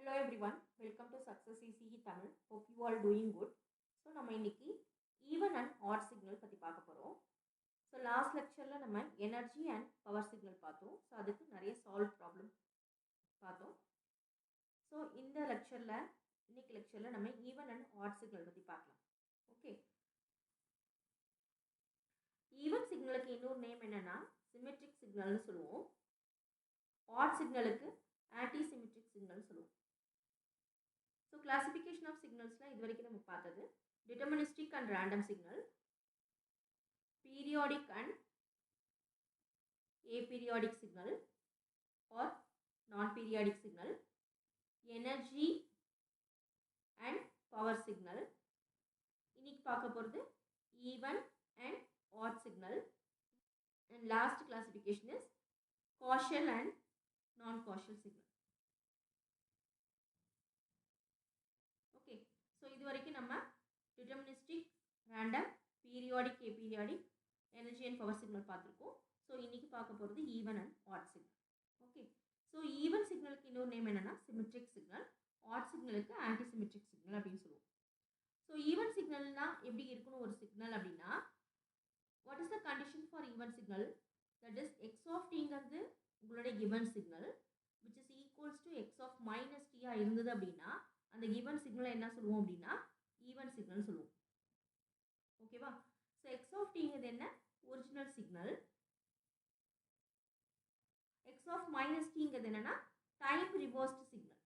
Hello everyone, welcome to Success ECE Tamil. Hope you all doing good. So நம்ம இன்னைக்கு even and odd signal பத்தி பார்க்க போறோம். So last lectureல நம்ம energy and power signal பார்த்தோம். So அதுக்கு நிறைய solve problem பார்த்தோம். So இந்த இன்னைக்கு lectureல நம்ம even and odd signal பத்தி பார்க்கலாம். Okay. Even signalக்கு இன்னொரு நேம் என்னன்னா symmetric signalனு சொல்லுவோம். Odd signalக்கு anti-symmetric signal சொல்லுவோம். So classification of signals la idu varaikku namu paathathu deterministic and random signal, periodic and aperiodic signal or non periodic signal, energy and power signal. இன்னைக்கு பார்க்க போறது even and odd signal, and last classification is causal and non causal signal. So இது வரைக்கும் நம்ம deterministic, random, periodic, aperiodic, energy and power signal பார்த்திருக்கோம். So இன்னைக்கு பார்க்க போறது even and odd signal. Okay. So even signalக்கு இன்னொரு நேம் என்னன்னா symmetric signal, odd signalக்கு anti-symmetric signal அப்படின்னு சொல்லுவோம். So even signalனா எப்படி இருக்கணும் ஒரு signal அப்படின்னா, what is the condition for even signal? That is x of t ங்கிறது உங்களுடைய given signal which is equals to x of minus t ஆ இருந்தது அப்படின்னா அந்த given signal என்ன சொல்லுவோம் அப்படின்னா even signal சொல்லுவோம். ஓகேவா? So x of t ங்கிறது என்ன? original signal. x of minus t ங்கிறது என்னன்னா time reversed signal.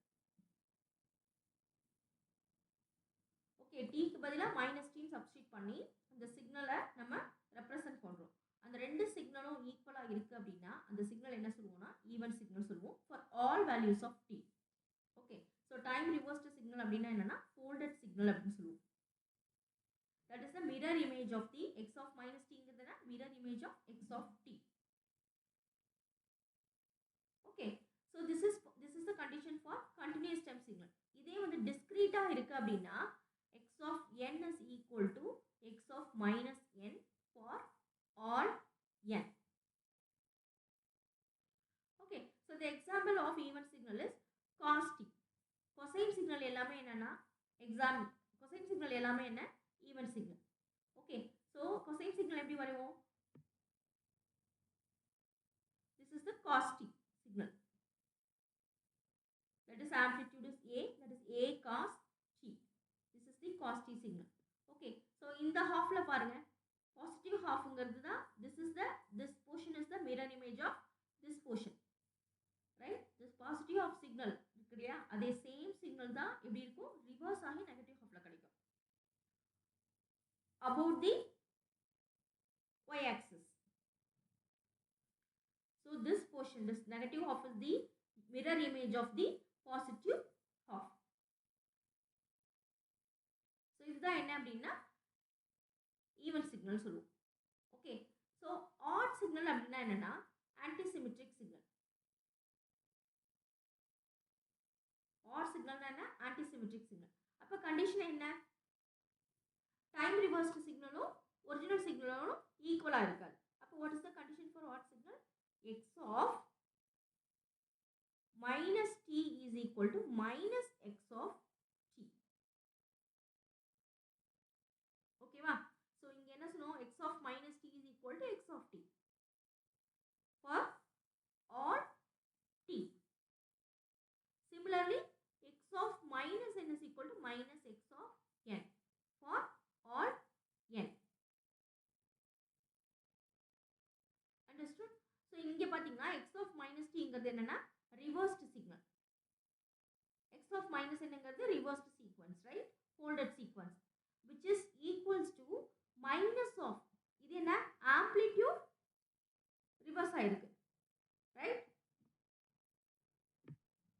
Okay, t க்கு பதிலா minus t சப்ஸ்டிட்யூட் பண்ணி அந்த சிக்னலை நம்ம ரெப்ரசன்ட் பண்றோம். அந்த ரெண்டு சிக்னலும் ஈக்குவலா இருக்கு அப்படின்னா அந்த சிக்னல் என்ன சொல்லுவோம்னா ஈவன் சிக்னல் சொல்லுவோம் for all values of t. Okay, so time reversed signal அப்படின்னா என்னன்னா folded signal அப்படின்னு சொல்லுவோம். That is the mirror image of the x of minus t ங்கிறதுனா mirror image of x of t. Okay, so this is the condition for continuous time signal. இதே வந்து discrete ஆ இருக்கு அப்படின்னா x of n is equal to x of minus n for all n. Okay, so the example of even signal is cos t. Cosine signal எல்லாமே என்னன்னா cosine signal எல்லாமே என்ன even signal. Okay, so cosine signal எப்படி வரைவோம்? This is the cos t signal. That is amplitude is a, that is a cos t. This is the cos t signal. Okay, so இந்த halfல பாருங்க positive halfங்கிறது தான் this portion is the mirror image of this portion, right? This positive half signal இருக்கு இல்லையா, அதே same signal தான் எப்படி இருக்கும் reverse ஆகி நெகட்டிவ் ஹாஃப்ல கிடைக்கும் about the y axis. So this portion, this negative half is the mirror image of the positive half. So இதுதான் என்ன அப்படின்னா ஈவன் சிக்னல் சொல்லுவோம். ஓகே, ஸோ ஆட் சிக்னல் அப்படின்னா என்னன்னா ஆன்டிசிமெட்ரிக் சிக்னல். ஆட் சிக்னல்னா என்ன? Antisymmetric signal. அப்போ கண்டிஷன் என்ன? டைம் ரிவர்ஸ்டு சிக்னலும் ஒரிஜினல் சிக்னலும் ஈக்குவலாக இருக்காது. அப்போ what is the condition for odd signal? X of minus t is equal to minus x of t. ஓகேவா? ஸோ இங்கே என்ன சொன்னோம்? X of minus t is equal to x of t for all t. Similarly, x of minus n is equal to minus x of n for all n. Understood? So இங்க பாத்தீங்கன்னா x of minus t ங்கிறது என்னன்னா reversed signal. x of minus n ங்கிறது reversed sequence, right? Folded sequence, which is equals to minus of இது என்ன amplitude reverse ஆயிருக்கு, right?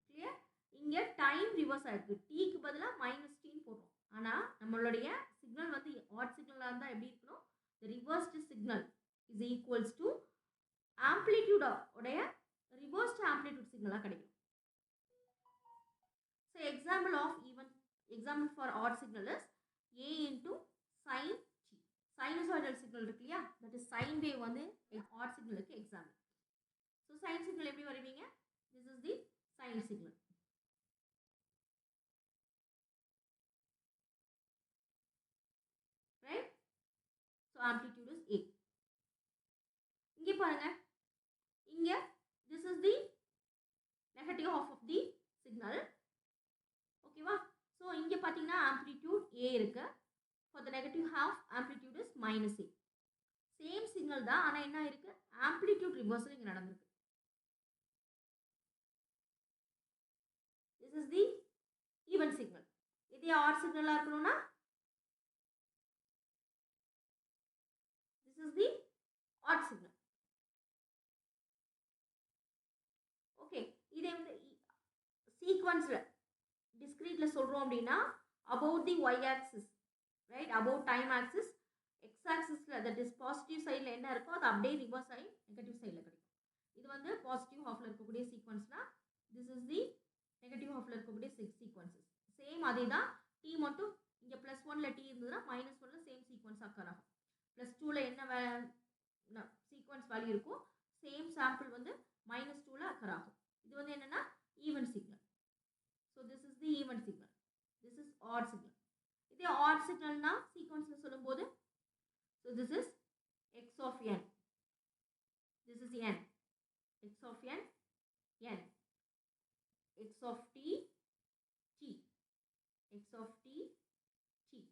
Clear? இங்க time reverse ஆயிருக்கு. t க்கு பதிலா மைனஸ் t போடுறோம். ஆனா நம்மளுடைய சிக்னல் வந்து ஆட் சிக்னலா இருந்தா எப்படி இருக்கணும்? the reversed signal is equals to amplitude உடைய reversed amplitude signal கிடைக்கும். So example for odd signal is a into sin t. Sinusoidal signal இருக்கு இல்லையா, that is sine wave வந்து odd signalக்கு example. So sin signal எப்படி வருவீங்க? This is the sine signal. amplitude is A. இங்கே பாருங்க, இங்கே this is the negative half of the signal. ஓகேவா? So இங்கே பார்த்தீங்கன்னா ஆம்ப்ளிடியூட் A இருக்கு. For the negative half, amplitude is minus A. Same signal தான், ஆனால் என்ன இருக்கு, ஆம்ப்ளிடியூட் ரிவர்சல் இங்கே நடந்திருக்கு. This is the even signal. இதே ஆட் சிக்னலாக இருக்கணும்னா this is the odd signal. Okay, இதே வந்து சீக்வன்ஸில் டிஸ்கிரீட்டில் சொல்கிறோம் அப்படின்னா about the y axis, right, about time axis, x axisல that is positive சைடில் என்ன இருக்கோ அது அப்படியே ரிவர்ஸ் ஆகி நெகட்டிவ் சைடில் கிடைக்கும். இது வந்து பாசிட்டிவ் ஹாஃபில் இருக்கக்கூடிய சீக்வன்ஸ்னா this is the நெகட்டிவ் ஹாஃபில் இருக்கக்கூடிய சீக்வன்சஸ். சேம் அதே தான். டி மட்டும் இங்கே +1ல் டி இருந்ததுன்னா -1ல் சேம் சீக்வன்ஸ் அக்கர் ஆகும். +2ல் என்ன சீக்வன்ஸ் வேல்யூ இருக்கும், சேம் சாம்பிள் வந்து -2ல் அக்கர் ஆகும். இது வந்து என்னென்னா even signal. So this is the even signal. This is odd signal. இதே ஆட் சிக்னல்னா சீக்வன்ஸில் சொல்லும்போது so this is x of n, this is n, x of n, n, x of t, t, x of t, t.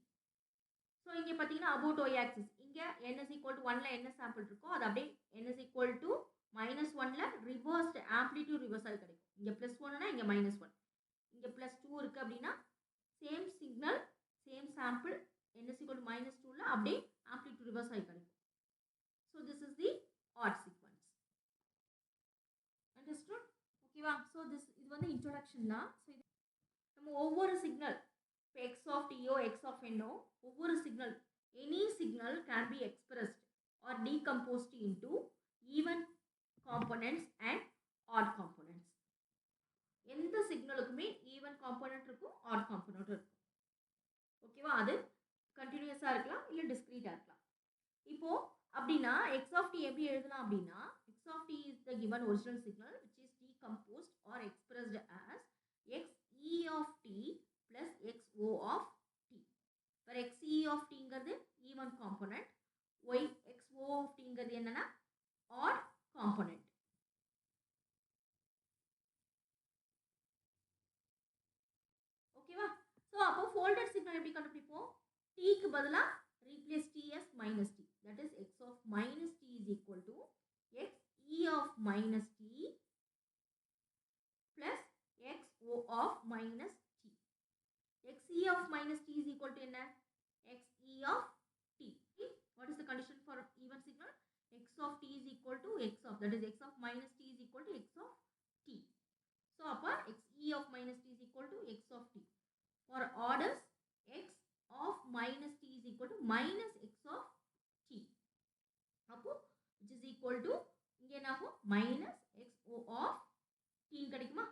So இங்கே பார்த்தீங்கன்னா about y axis, இங்கே n is equal to 1ல் என்ன sample இருக்கோ அது அப்படியே n is equal to -1ல் reversed amplitude reversal கிடைக்கும். இங்கே +1னா இங்கே -1, இங்கே +2 இருக்குது அப்படின்னா same signal same sample n is equal to -2ல் அப்படியே ஆம்ப்ளிடியூட் ரிவர்சல் கிடைக்கும். So this is the odd sequence. Understood? ஓகேவா? ஸோ இது வந்து இன்ட்ரோடக்ஷன் தான். ஸோ இது நம்ம ஒவ்வொரு சிக்னல் இப்போ எக்ஸ் ஆஃப் டியோ எக்ஸ் ஆஃப் என்னோ ஒவ்வொரு signal any signal can be expressed or decomposed into even components and odd components. எந்த சிக்னலுக்குமே ஈவன் காம்போனன்ட் இருக்கும், ஆட் காம்போனன்ட் இருக்கும். ஓகேவா? அது கண்டினியூஸாக இருக்கலாம் இல்லை டிஸ்க்ரீட்டாக இருக்கலாம். இப்போது அப்படின்னா எக்ஸ் ஆஃப் டி எப்படி எழுதலாம் அப்படின்னா x of t is the given original signal which is decomposed or expressed as xe of t plus xo of t, where xe of t ங்கிறது even component, xo of t ங்கிறது என்னன்னா odd component. ஓகேவா? So அப்போ folded signal எப்படி கண்டுபிடிப்போம்? டீக்கு பதிலாக replace t as minus t, that is x of minus t is equal to xe of minus t plus xo of minus t. xe of minus t is equal to என்ன? xe of t. What is the condition for even signal? x of t is equal to x of, that is x of minus t is equal to x of t. So அப்போ xe of minus t is equal to x of t. For orders x of minus t is equal to minus x of t. அப்போ which is equal to இங்கே என்ன ஆகும்? minus xo of t கிடைக்குமா?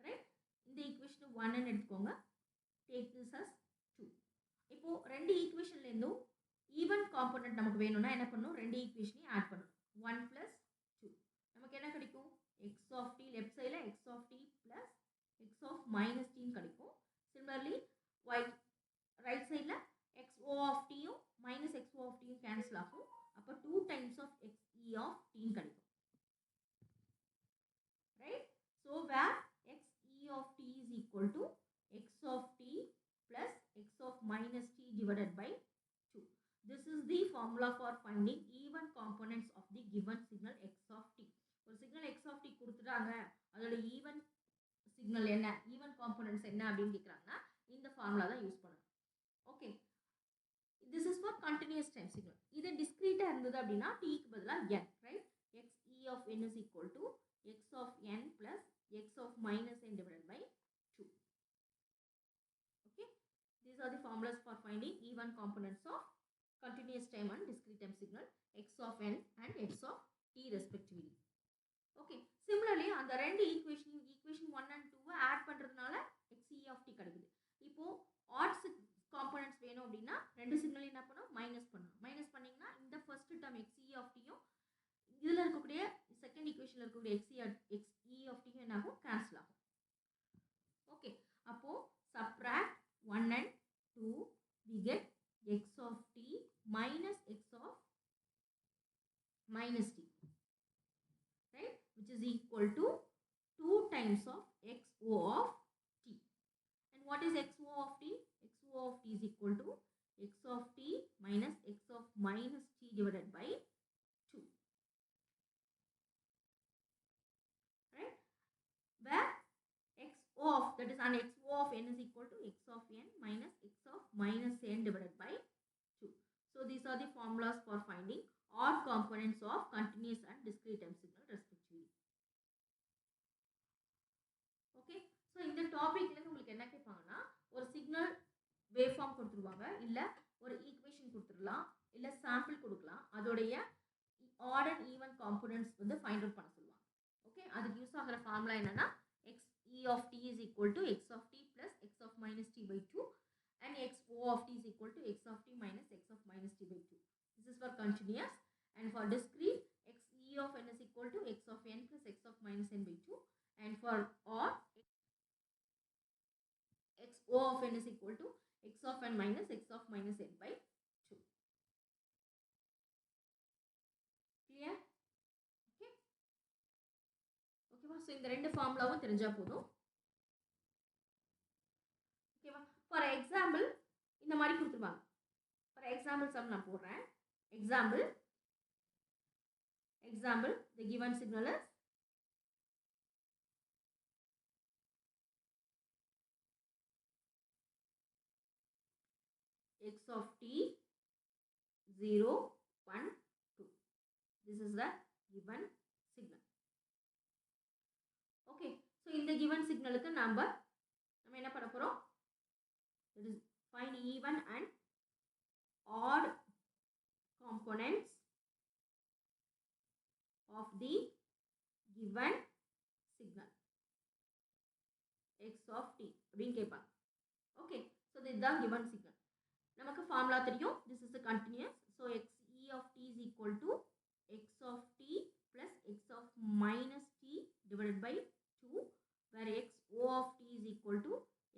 Right? இந்த equation 1 எடுத்துக்கோங்க. Take this as 2. இப்போ ரெண்டு ஈக்குவேஷன்லேருந்தும் even component நமக்கு வேணும்னா என்ன பண்ணணும்? ரெண்டு ஈக்குவேஷனையும் ஆட் பண்ணணும். 1 + 2 நமக்கு என்ன கிடைக்கும்? எக்ஸ் ஆஃப் டி லெஃப்ட் சைடில் x of t plus x of minus டின்னு கிடைக்கும். சிமிலர்லி ரைட் சைடில் xo of tயும் மைனஸ் xo of tயும் கேன்சல் ஆகும். அப்போ 2 டைம்ஸ் ஆஃப் xe of tன்னு கிடைக்கும். Right? So where xe of t is equal to x of t plus x of minus t divided by 2. This is the formula for finding even components of the given signal x of t. ஒரு signal x of t கொடுத்துட்டாங்க, அதோட even signal என்ன, even components என்ன அப்படின்னு கேட்குறாங்கன்னா இந்த formula தான் use பண்ணணும். Okay, this is for continuous time signal. இது டிஸ்க்ரீட்டாக இருந்தது அப்படின்னா டீக்கு பதிலாக n, right? xe of n is equal to x of n plus x of minus n divided by 2. Okay, these are the formulas for finding even components of continuous time and discrete time signal x of n and x of t respectively. Okay, similarly அந்த ரெண்டு equation 1 and 2 add பண்ணுறதுனால xe of t கிடைக்குது. இப்போது add components வேணும் அப்படின்னா ரெண்டு signal என்ன பண்ணணும்? மைனஸ் பண்ணணும். மைனஸ் பண்ணிங்கன்னா இந்த ஃபர்ஸ்ட் டேர்ம் xe of tயும் இதில் இருக்கக்கூடிய செகண்ட் ஈக்குவேஷனில் இருக்கக்கூடிய xe of tயும் என்ன ஆகும்? கேன்சல் ஆகும். ஓகே, அப்போது subtract 1 and 2 we get x of t which is equal to 2 times of xo of t. And what is xo of t? Xo of t is equal to x of t minus x of minus t divided by 2. Right? Where xo of, that is, and xo of n is equal to x of n minus x of minus n divided by 2. So these are the formulas for finding odd components of continuous and discrete time signal respectively. Okay, so இந்த டாபிக்ல உங்களுக்கு என்ன கேட்பாங்கன்னா, ஒரு signal wave form கொடுத்துருவாங்க, இல்ல ஒரு equation கொடுத்துடலாம், இல்ல சாம்பிள் கொடுக்கலாம், அதோடைய ஆட் அண்ட் ஈவன் காம்போனன்ட்ஸ் வந்து ஃபைண்ட் அவுட் பண்ண சொல்லுவாங்க. ஓகே, அதுக்கு யூஸ் ஆகிற ஃபார்முலா என்னன்னா x e of t is equal to x of t plus x of minus t by 2 and x o of t is equal to x of t minus x of minus t by 2. This is for continuous, and for discrete x e of n is equal to x of n plus x of minus n by 2, and for odd x o of n is equal to x of n minus x of minus n by 2. Clear? Okay. ஓகேவா? So இந்த ரெண்டு ஃபார்முலாவும் தெரிஞ்சா போதும். ஓகேவா? For example இந்த மாதிரி கொடுத்துருவாங்க. For example some நான் போடுறேன். Example the given signal is x of t 0 1 2. This is the given signal. Okay, so in the given signal நம்ம என்ன பண்ண போறோம்? That is find even and odd components of the given signal x of t அப்படின்னு கேட்பாங்க. Okay, so இதுதான் given signal. நமக்கு formula தெரியும். This is a continuous, so x e of t is equal to x of t plus x of minus t divided by 2, where x o of t is equal to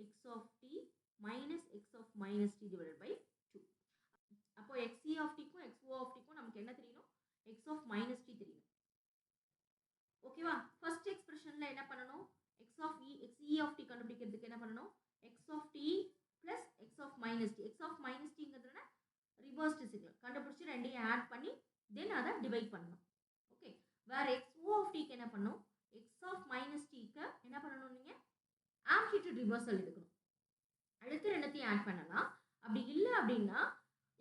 x of t minus x of minus t divided by 2. அப்போ x e of t க்கும் x o of t க்கும் நமக்கு என்ன தெரியணும்? x of minus t தெரியணும். ஓகேவா? First எக்ஸ்பிரஷன்ல என்ன பண்ணணும்? x e of t கண்டுபிடிக்கிறதுக்கு என்ன பண்ணணும்? x of t plus x of minus t. x of minus tங்கிறதுனா ரிவர்ஸ்ட் சிக்னல் கண்டுபிடிச்சு ரெண்டையும் ஆட் பண்ணி தென் அதை டிவைட் பண்ணணும். ஓகே, வேற x o of t க்கு என்ன பண்ணணும்? x of minus t க்கு என்ன பண்ணணும்? நீங்க ஆம்ப்ளிட்யூட் ரிவர்சல் எடுக்கணும். அடுத்து ரெண்டத்தையும் ஆட் பண்ணலாம். அப்படி இல்லை அப்படின்னா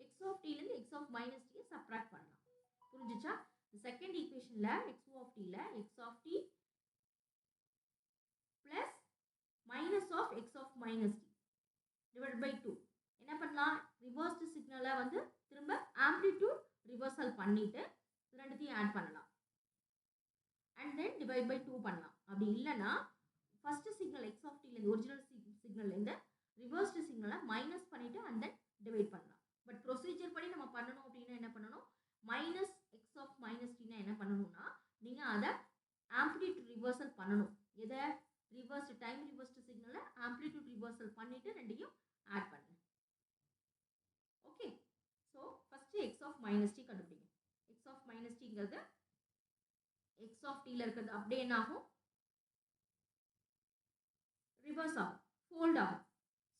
x of t ல இருந்து x of minus t subtract பண்ணலாம். புரிஞ்சுச்சா? செகண்ட் ஈக்குவேஷன்ல x o of t ல x of t plus minus of x of minus t divided by 2 என்ன பண்ணலாம்? ரிவர்ஸ்ட் சிக்னலை வந்து திரும்ப ஆம்ப்ளிட்யூட் ரிவர்சல் பண்ணிட்டு ரெண்டுத்தையும் ஆட் பண்ணலாம். அண்ட் தென் டிவைட் பை 2 பண்ணலாம். அப்படி இல்லைன்னா first signal x of t ல இருந்து ஒரிஜினல் சிக்னல்ல இருந்து ரிவர்ஸ்ட் சிக்னலை மைனஸ் பண்ணிட்டு அண்ட் தென் டிவைட் பண்ணலாம். பட் ப்ரொசீஜர் படி நம்ம பண்ணணும் அப்படின்னா என்ன பண்ணணும்? Minus x of minus t என்ன பண்ணணும்னா நீங்க அதை ஆம்ப்ளிட்யூட் ரிவர்சல் பண்ணணும். எதை? ரிவர்ஸ்ட் டைம் ரிவர்ஸ்ட் சிக்னலை ஆம்ப்ளிட்யூட் ரிவர்சல் பண்ணிட்டு ரெண்டையும் ஆட் பண்ணுங்க. Okay, so first x of minus t கண்டுபிடிங்க. x of minus tங்கிறது x of t ல இருக்கிறது அப்படியே என்ன ஆகும்? ரிவர்ஸ் ஆகும், ஃபோல்ட் ஆகும்.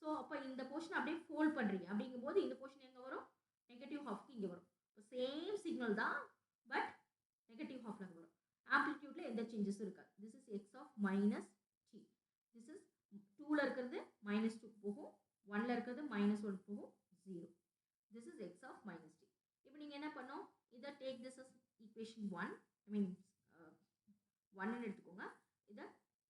ஸோ அப்போ இந்த போர்ஷன் அப்படியே ஃபோல்ட் பண்ணுறீங்க. அப்படிங்கும்போது இந்த போர்ஷன் எங்கே வரும்? நெகட்டிவ் ஹாஃப்க்கு இங்கே வரும். சேம் சிக்னல் தான், பட் நெகட்டிவ் ஹாஃப்ல வரும். ஆம்ப்ளிட்யூட்ல எந்த சேஞ்சஸும் இருக்காது. This is x of minus t. This is 2ல இருக்கிறது -2 போகும், 1ல இருக்கிறது -1 போகும், 0. This is x of minus t. இப்போ நீங்க என்ன பண்ணணும்? இதை take this is equation 1, I mean 1ன்னு எடுத்துக்கோங்க. இதை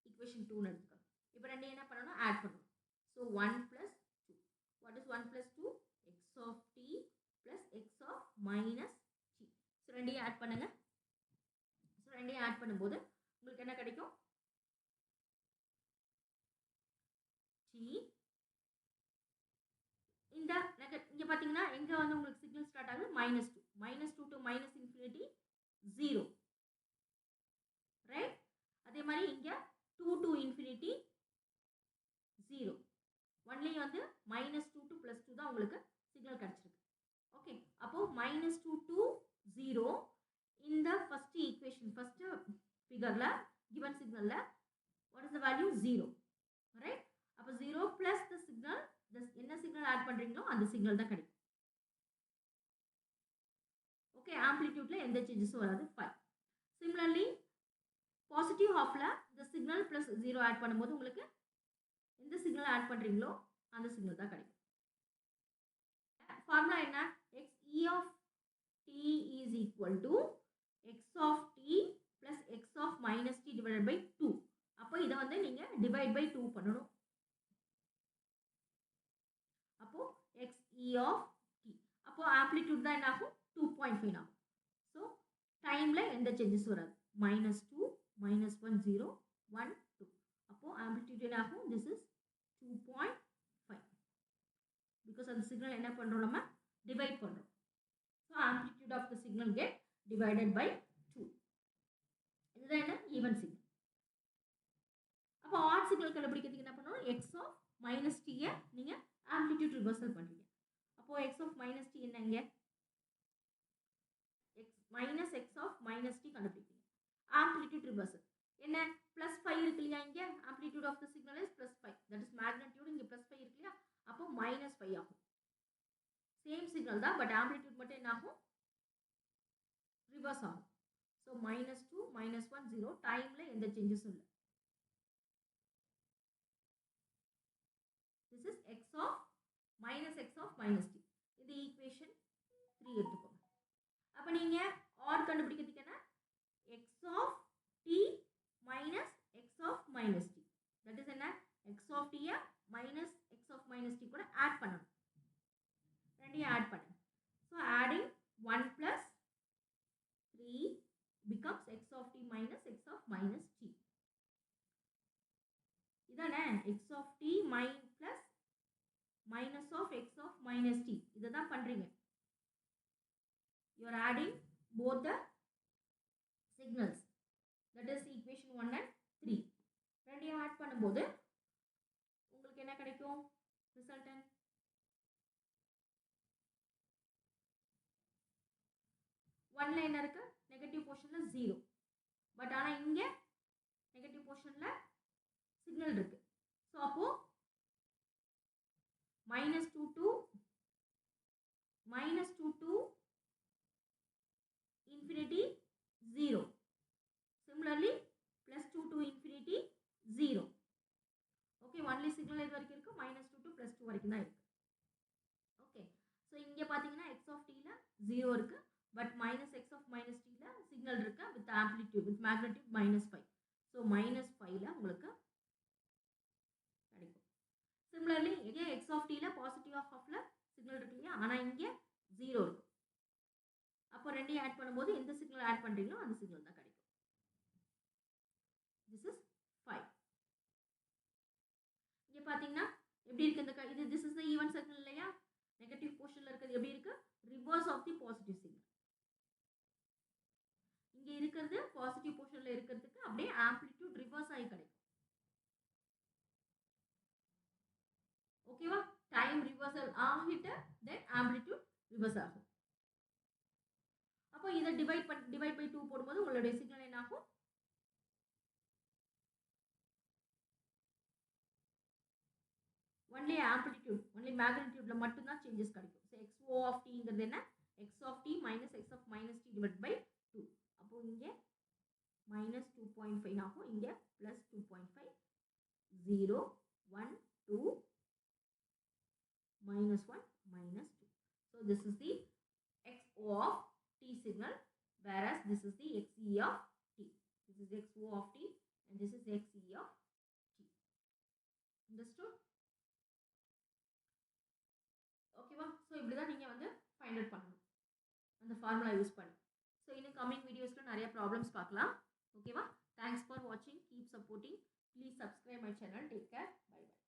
ஈக்குவேஷன் 2ன்னு எடுத்துக்கோங்க. இப்போ ரெண்டையும் என்ன பண்ணணும்? ஆட் பண்ணணும். So 1 plus 2. What is 1 plus 2? x of t plus x of minus t. So ரெண்டையும் ஆட் பண்ணுங்க. ஸோ ரெண்டையும் ஆட் பண்ணும்போது உங்களுக்கு என்ன கிடைக்கும்? t. இந்த இங்கே பார்த்தீங்கன்னா எங்கே வந்து உங்களுக்கு சிக்னல் ஸ்டார்ட் ஆகுது? -2. -2 to minus infinity 0. ரைட்? அதே மாதிரி இங்கே 2 to infinity 0. ஒன்லையும் வந்து -2 to +2 தான் உங்களுக்கு சிக்னல் கிடைச்சிருக்கு. ஓகே, அப்போ -2 to 0 இந்த ஃபர்ஸ்ட் ஈக்குவேஷன், ஃபர்ஸ்ட் figureல given signalல what is the value 0, right? அப்ப 0 plus the signal, என்ன signal add பண்றீங்களோ அந்த signal தான் கிடைக்கும். ஓகே, ஆம்ப்ளிடியூட்ல எந்த சேஞ்சஸும் வராது. 5. சிமிலர்லி பாசிட்டிவ் ஹாஃப்ல the signal plus 0 ஆட் பண்ணும்போது உங்களுக்கு எந்த சிக்னல் ஆட் பண்றீங்களோ அந்த சிக்னல் தான் கிடைக்கும். ஃபார்முலா என்ன? xe of t is equal to x of t plus x of minus t divided by 2. அப்போ இதை வந்து நீங்க divide by 2 பண்ணணும். அப்போ xe of t, அப்போ ஆம்ப்ளிடியூட் தான் என்ன ஆகும்? 2.5 ஆகும். ஸோ டைம்ல எந்த சேஞ்சஸ் வராது. -2 -1 0 1 2. அப்போ ஆம்ப்ளிடியூட் என்ன ஆகும்? this is 2.5 because அந்த சிக்னல் என்ன பண்றோம், நம்ம டிவைட் பண்றோம். So amplitude of the signal get divided by 2. இதுதான் என்ன? Even signal. அப்போ ஆட் சிக்னல் கண்டுபிடிக்கிறதுக்கு என்ன பண்ணணும்? எக்ஸ் ஆஃப் மைனஸ் டீயை நீங்க ஆம்ப்ளிடியூட் ரிவர்சல் பண்றீங்க. அப்போ எக்ஸ் ஆஃப் மைனஸ் டி என்னங்க? Minus x of minus t கண்டுபிடிப்பீங்க. ஆம்ப்ளிடியூட் ரிவர்சல் என்ன? +5 இருக்கு இல்லையா? இங்கே amplitude of the signal is +5, that is magnitude. இங்கே +5 இருக்கு இல்லையா? அப்போ -5 ஆகும். சேம் சிக்னல் தான், பட் ஆம்ப்ளிடியூட் மட்டும் என்ன ஆகும்? ரிவர்ஸ் ஆகும். ஸோ -2 -1 0. டைம்ல எந்த சேஞ்சஸும் இல்லை. this is x of -x of -t. இது ஈக்குவேஷன் 3 எடுத்துக்கோங்க. அப்போ நீங்க ஆட் கண்டுபிடிக்கிறதுக்கு என்ன? x of t minus x of minus t. that is என்ன? x of t minus x of minus t கூட ஆட் பண்ணணும். ரெண்டையும் ஆட் பண்ணுங்க. So adding 1 plus 3 becomes x of t minus x of minus t. இதானே x of t plus minus of x of minus t. இதை தான் பண்றீங்க. you are adding both the signals, that is equation 1 and 3. ரெண்டையும் add பண்ணும்போது உங்களுக்கு என்ன கிடைக்கும்? Resultant 1ல என்ன இருக்கு? நெகட்டிவ் போர்ஷன்ல 0, பட் ஆனா இங்க நெகட்டிவ் போர்ஷன்ல சிக்னல் இருக்கு. ஸோ அப்போ -2 to infinity 0. Similarly +2 to infinity 0. Okay, only signal எது வரைக்கும் இருக்கு? -2 to +2 வரைக்கும் தான் இருக்கு. ஓகே, ஸோ இங்கே பார்த்தீங்கன்னா x of t ல 0 இருக்கு, but -x of minus t ல சிக்னல் இருக்கு with amplitude with magnitude -5. So -5ல உங்களுக்கு கிடைக்கும். Similarly again x of t ல பாசிட்டிவ் ஹாஃப்ல சிக்னல் இருக்கு இல்லையா? ஆனால் இங்கே 0 இருக்கு. அப்போ ரெண்டையும் ஆட் பண்ணும்போது எந்த சிக்னல் ஆட் பண்றீங்களோ அந்த சிக்னல் தான் கிடைக்கும். this is 5. இங்க பாத்தீங்கன்னா எப்படி இருக்கு இந்த இது? this is the even signal இல்லையா? நெகட்டிவ் போர்ஷன்ல இருக்குது எப்படி இருக்கு? Reverse of the positive signal. இங்க இருக்கிறது பாசிட்டிவ் போர்ஷன்ல இருக்கிறதுக்கு அப்படியே ஆம்ப்ளிடியூட் ரிவர்ஸ் ஆகி கிடைக்கும். ஓகேவா? டைம் ரிவர்சல் ஆகிட்டு தென் ஆம்ப்ளிடியூட் ரிவர்ஸ் ஆகும். அப்போ இதை டிவைட் பை 2 போடும்போது உங்களுடைய சிக்னல் என்ன ஆகும்? ஒன்லி ஆம்ப்ளிடியூட் ஒன்லி மேக்னிடியூட்ல மட்டும் தான் சேஞ்சஸ் கிடைக்கும். ஸோ xo of tங்கிறது என்ன? x of t minus x of minus t divided by 2. அப்போ இங்கே -2.5 ஆகும், இங்கே +2.5 0 1 2 -1 -2. So this is the xo of t signal, whereas this is the xe of t. This is xo of t and this is xe of t. Understood? ஓகேவா? So இப்படி தான் நீங்கள் வந்து find out பண்ணணும் அந்த ஃபார்முலா யூஸ் பண்ணி. So இன்னும் coming வீடியோஸில் நிறைய ப்ராப்ளம்ஸ் பார்க்கலாம். ஓகேவா? தேங்க்ஸ் ஃபார் வாட்சிங். Keep supporting. Please subscribe my channel. Take care. Bye by.